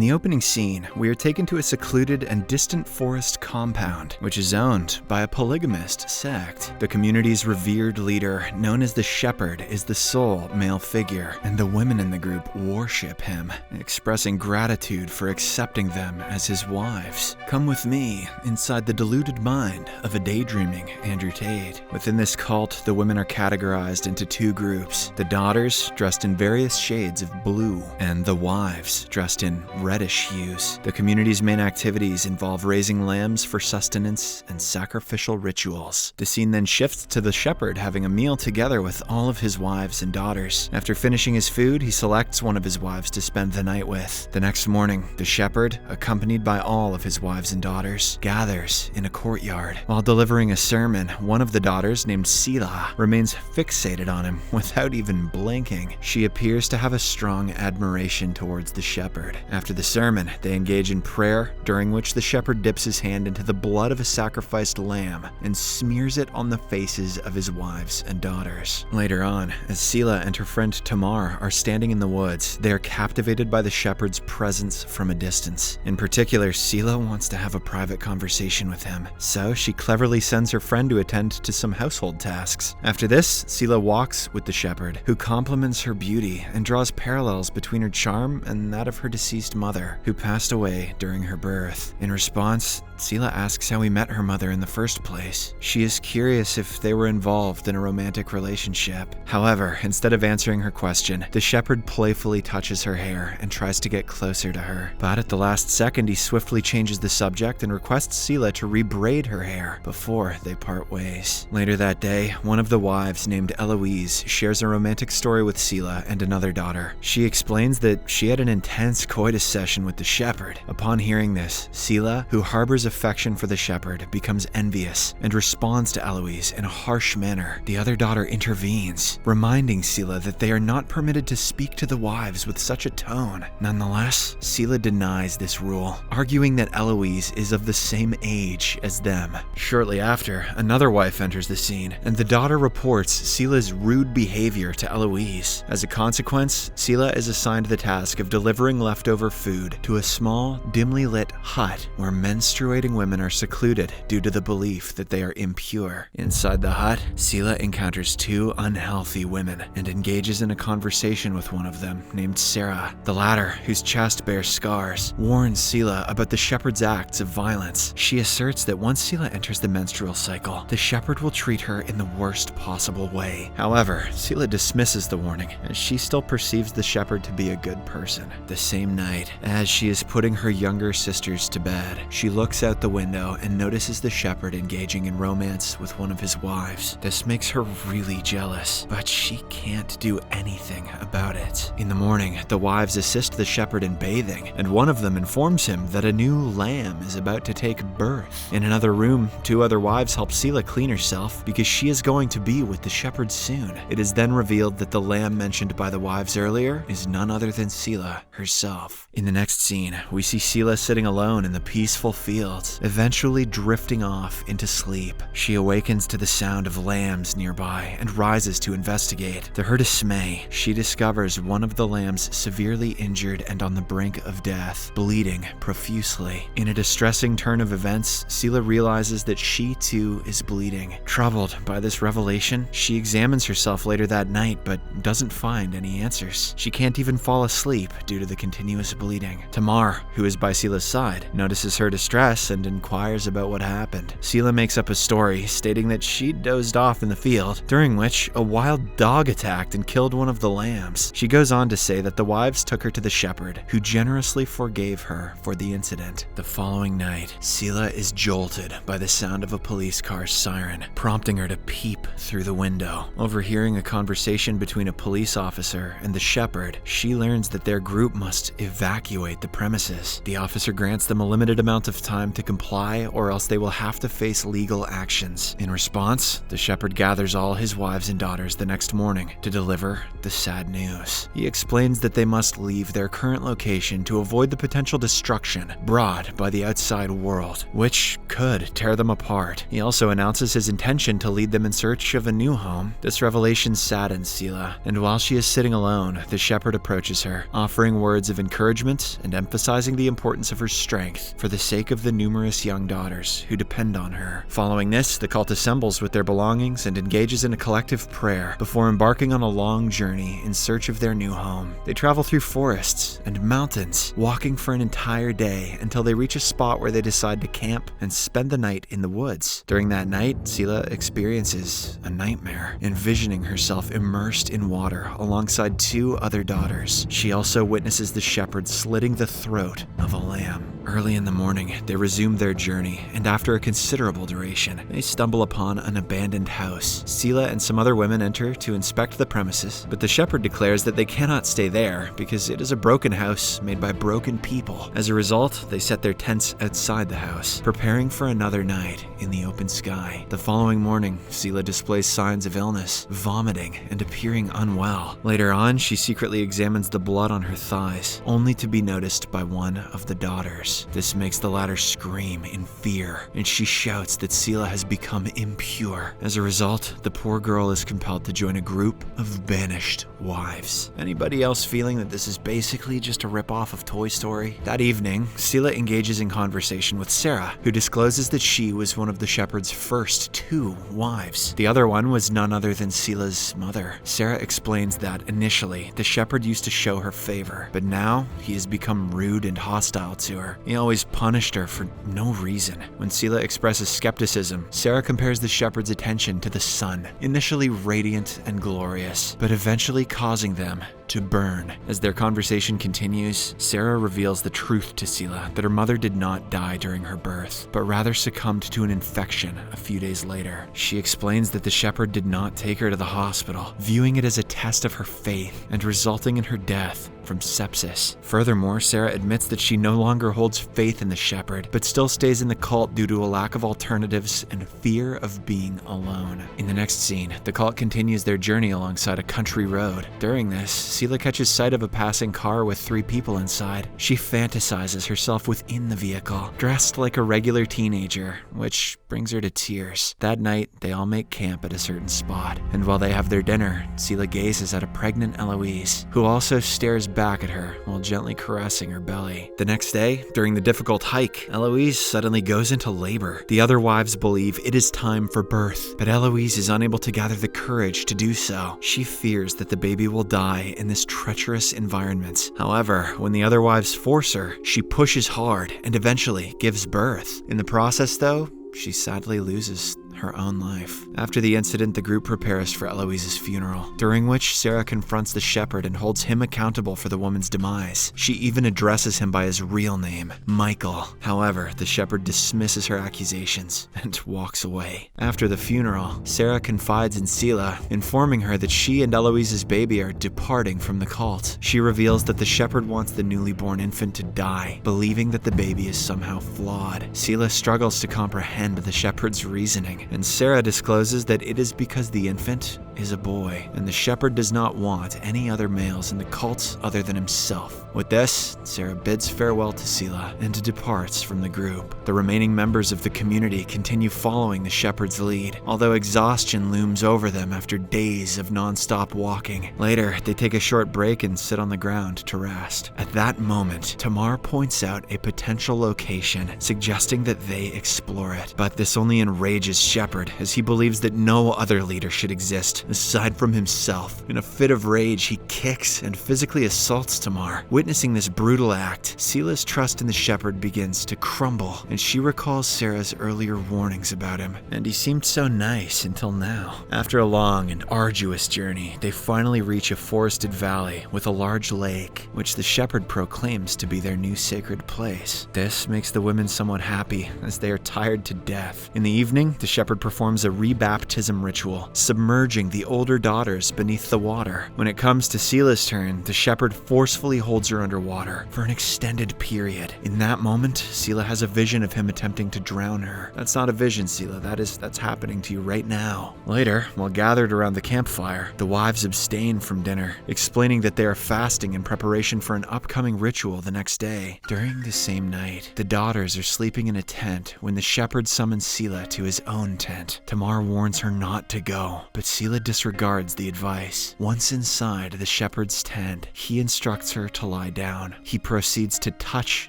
the opening scene, we are taken to a secluded and distant forest compound, which is owned by a polygamist sect. The community's revered leader, known as the Shepherd, is the sole male figure, and the women in the group worship him, expressing gratitude for accepting them as his wives. Come with me inside the deluded mind of a daydreaming Andrew Tate. Within this cult, the women are categorized into two groups: the daughters, dressed in various shades of blue, and the wives, dressed in reddish hues. The community's main activities involve raising lambs for sustenance and sacrificial rituals. The scene then shifts to the Shepherd having a meal together with all of his wives and daughters. After finishing his food, he selects one of his wives to spend the night with. The next morning, the Shepherd, accompanied by all of his wives and daughters, gathers in a courtyard. While delivering a sermon, one of the daughters, named Sila, remains fixated on him without even blinking. She appears to have a strong admiration towards the Shepherd. After the sermon, they engage in prayer, during which the Shepherd dips his hand into the blood of a sacrificed lamb and smears it on the faces of his wives and daughters. Later on, as Sila and her friend Tamar are standing in the woods, they are captivated by the Shepherd's presence from a distance. In particular, Sila wants to have a private conversation with him, so she cleverly sends her friend to attend to some household tasks. After this, Sila walks with the Shepherd, who compliments her beauty and draws parallels between her charm and that of her deceased mother, who passed away during her birth. In response, Sila asks how he met her mother in the first place. She is curious if they were involved in a romantic relationship. However, instead of answering her question, the Shepherd playfully touches her hair and tries to get closer to her. But at the last second, he swiftly changes the subject and requests Sila to rebraid her hair before they part ways. Later that day, one of the wives, named Eloise, shares a romantic story with Sila and another daughter. She explains that she had an intense coitus session with the Shepherd. Upon hearing this, Sila, who harbors affection for the Shepherd, becomes envious and responds to Eloise in a harsh manner. The other daughter intervenes, reminding Sila that they are not permitted to speak to the wives with such a tone. Nonetheless, Sila denies this rule, arguing that Eloise is of the same age as them. Shortly after, another wife enters the scene, and the daughter reports Sila's rude behavior to Eloise. As a consequence, Sila is assigned the task of delivering leftover food to a small, dimly lit hut where menstruating women are secluded due to the belief that they are impure. Inside the hut, Sila encounters two unhealthy women and engages in a conversation with one of them, named Sarah. The latter, whose chest bears scars, warns Sila about the Shepherd's acts of violence. She asserts that once Sila enters the menstrual cycle, the Shepherd will treat her in the worst possible way. However, Sila dismisses the warning, as she still perceives the Shepherd to be a good person. The same night, as she is putting her younger sisters to bed, she looks out the window and notices the Shepherd engaging in romance with one of his wives. This makes her really jealous, but she can't do anything about it. In the morning, the wives assist the Shepherd in bathing, and one of them informs him that a new lamb is about to take birth. In another room, two other wives help Sila clean herself because she is going to be with the Shepherd soon. It is then revealed that the lamb mentioned by the wives earlier is none other than Sila herself. In the next scene, we see Sila sitting alone in the peaceful fields, eventually drifting off into sleep. She awakens to the sound of lambs nearby and rises to investigate. To her dismay, she discovers one of the lambs severely injured and on the brink of death, bleeding profusely. In a distressing turn of events, Sila realizes that she too is bleeding. Troubled by this revelation, she examines herself later that night but doesn't find any answers. She can't even fall asleep due to the continuous bleeding. Tamar, who is by Sila's side, notices her distress and inquires about what happened. Sila makes up a story stating that she dozed off in the field, during which a wild dog attacked and killed one of the lambs. She goes on to say that the wives took her to the Shepherd, who generously forgave her for the incident. The following night, Sila is jolted by the sound of a police car's siren, prompting her to peep through the window. Overhearing a conversation between a police officer and the Shepherd, she learns that their group must evacuate the premises. The officer grants them a limited amount of time to comply or else they will have to face legal actions. In response, the shepherd gathers all his wives and daughters the next morning to deliver the sad news. He explains that they must leave their current location to avoid the potential destruction brought by the outside world, which could tear them apart. He also announces his intention to lead them in search of a new home. This revelation saddens Sela, and while she is sitting alone, the shepherd approaches her, offering words of encouragement and emphasizing the importance of her strength for the sake of the numerous young daughters who depend on her. Following this, the cult assembles with their belongings and engages in a collective prayer before embarking on a long journey in search of their new home. They travel through forests and mountains, walking for an entire day until they reach a spot where they decide to camp and spend the night in the woods. During that night, Sela experiences a nightmare, envisioning herself immersed in water alongside two other daughters. She also witnesses the shepherd slitting the throat of a lamb. Early in the morning, they resume their journey, and after a considerable duration, they stumble upon an abandoned house. Sela and some other women enter to inspect the premises, but the shepherd declares that they cannot stay there because it is a broken house made by broken people. As a result, they set their tents outside the house, preparing for another night in the open sky. The following morning, Sela displays signs of illness, vomiting, and appearing unwell. Later on, she secretly examines the blood on her thighs, only to be noticed by one of the daughters. This makes the latter scream in fear, and she shouts that Sela has become impure. As a result, the poor girl is compelled to join a group of banished wives. Anybody else feeling that this is basically just a ripoff of Toy Story? That evening, Sela engages in conversation with Sarah, who discloses that she was one of the shepherd's first two wives. The other one was none other than Sela's mother. Sarah explains that initially, the shepherd used to show her favor, but now he has become rude and hostile to her. He always punished her for no reason. When Sela expresses skepticism, Sarah compares the shepherd's attention to the sun, initially radiant and glorious, but eventually causing them to burn. As their conversation continues, Sarah reveals the truth to Sela that her mother did not die during her birth, but rather succumbed to an infection a few days later. She explains that the shepherd did not take her to the hospital, viewing it as a test of her faith and resulting in her death from sepsis. Furthermore, Sarah admits that she no longer holds faith in the shepherd, but still stays in the cult due to a lack of alternatives and fear of being alone. In the next scene, the cult continues their journey alongside a country road. During this, Sela catches sight of a passing car with 3 people inside. She fantasizes herself within the vehicle, dressed like a regular teenager, which brings her to tears. That night, they all make camp at a certain spot, and while they have their dinner, Sela gazes at a pregnant Eloise, who also stares back at her while gently caressing her belly. The next day, during the difficult hike, Eloise suddenly goes into labor. The other wives believe it is time for birth, but Eloise is unable to gather the courage to do so. She fears that the baby will die in this treacherous environment. However, when the other wives force her, she pushes hard and eventually gives birth. In the process, though, she sadly loses her own life. After the incident, the group prepares for Eloise's funeral, during which Sarah confronts the shepherd and holds him accountable for the woman's demise. She even addresses him by his real name, Michael. However, the shepherd dismisses her accusations and walks away. After the funeral, Sarah confides in Sela, informing her that she and Eloise's baby are departing from the cult. She reveals that the shepherd wants the newly born infant to die, believing that the baby is somehow flawed. Sela struggles to comprehend the shepherd's reasoning, and Sarah discloses that it is because the infant is a boy, and the shepherd does not want any other males in the cult other than himself. With this, Sarah bids farewell to Sela and departs from the group. The remaining members of the community continue following the shepherd's lead, although exhaustion looms over them after days of non-stop walking. Later, they take a short break and sit on the ground to rest. At that moment, Tamar points out a potential location, suggesting that they explore it, but this only enrages Shepherd, as he believes that no other leader should exist aside from himself. In a fit of rage, he kicks and physically assaults Tamar. Witnessing this brutal act, Sela's trust in the shepherd begins to crumble, and she recalls Sarah's earlier warnings about him. And he seemed so nice until now. After a long and arduous journey, they finally reach a forested valley with a large lake, which the shepherd proclaims to be their new sacred place. This makes the women somewhat happy, as they are tired to death. In the evening, the shepherd performs a rebaptism ritual, submerging the older daughters beneath the water. When it comes to Sela's turn, the shepherd forcefully holds her underwater for an extended period. In that moment, Sela has a vision of him attempting to drown her. That's not a vision, Sela. That's happening to you right now. Later, while gathered around the campfire, the wives abstain from dinner, explaining that they are fasting in preparation for an upcoming ritual the next day. During the same night, the daughters are sleeping in a tent when the shepherd summons Sela to his own tent. Tamar warns her not to go, but Sela disregards the advice. Once inside the shepherd's tent, he instructs her to lie down. He proceeds to touch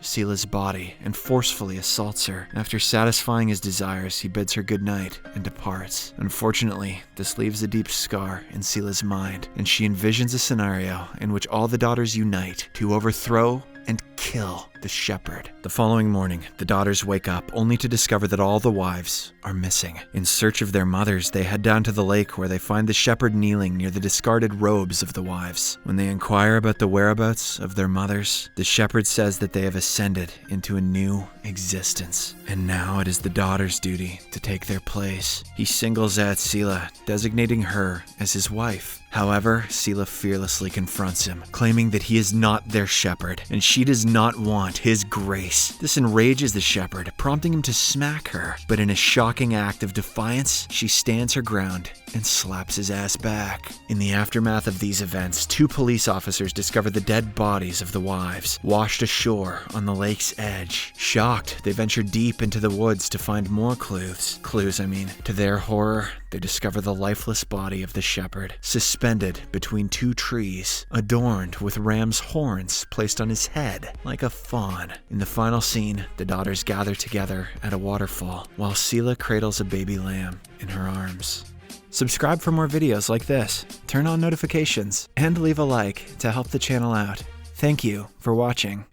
Sela's body and forcefully assaults her. After satisfying his desires, he bids her goodnight and departs. Unfortunately, this leaves a deep scar in Sela's mind, and she envisions a scenario in which all the daughters unite to overthrow and kill the shepherd. The following morning, the daughters wake up only to discover that all the wives are missing. In search of their mothers, they head down to the lake where they find the shepherd kneeling near the discarded robes of the wives. When they inquire about the whereabouts of their mothers, the shepherd says that they have ascended into a new existence, and now it is the daughters' duty to take their place. He singles out Sela, designating her as his wife. However, Sela fearlessly confronts him, claiming that he is not their shepherd, and she does not want his grace. This enrages the shepherd, prompting him to smack her, but in a shocking act of defiance, she stands her ground and slaps his ass back. In the aftermath of these events, 2 police officers discover the dead bodies of the wives, washed ashore on the lake's edge. Shocked, they venture deep into the woods to find more clues. To their horror, they discover the lifeless body of the shepherd, suspended between 2 trees, adorned with ram's horns placed on his head like a fawn. In the final scene, the daughters gather together at a waterfall, while Sela cradles a baby lamb in her arms. Subscribe for more videos like this, turn on notifications, and leave a like to help the channel out. Thank you for watching.